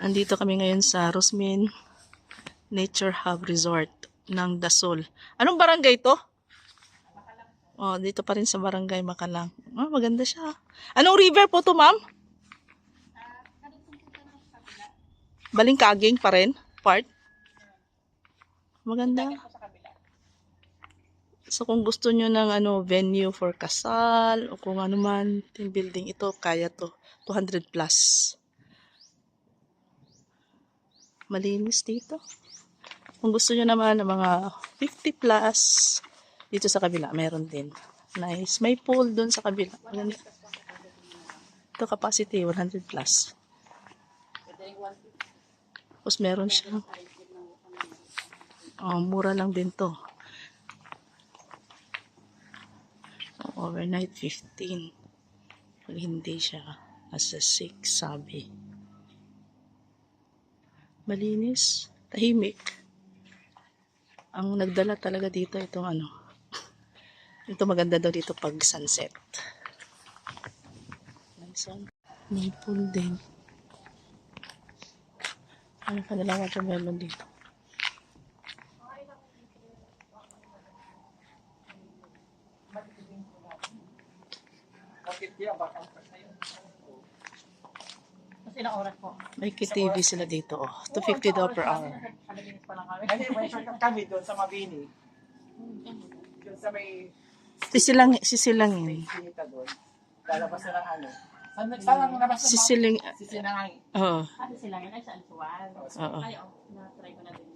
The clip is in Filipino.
Andito kami ngayon sa Rosmin Nature Hub Resort ng Dasol. Anong barangay to? Oh, dito pa rin sa barangay Makalang. Oh, maganda siya. Anong river po to, ma'am? Balingkaging pa rin? Part? Maganda. So kung gusto nyo ng venue for kasal o kung ano man, team building ito, kaya to. 200 plus. Malinis dito. Kung gusto nyo naman ng mga 50 plus, dito sa kabila, meron din. Nice. May pool dun sa kabila. Maganda. Ito capacity, 100 plus. Tapos meron siyang mura lang din to. Overnight 15. Pag hindi siya, as a 6 sabi. Malinis, tahimik. Ang nagdala talaga dito itong ito maganda daw dito pag sunset. May pool din. Ano pa nilang watermelon dito? Ilang oras po? May KTV sila dito. $250 per hour. Kami doon sa Mabini. Doon sa may Sisilangin. sinita doon. Lalabas na ng Saan nabas na? Sisiling. Sisinangangin. Oo. Kasi sila yun ay sa Alsuan. Oo. Ay, na-try ko na din.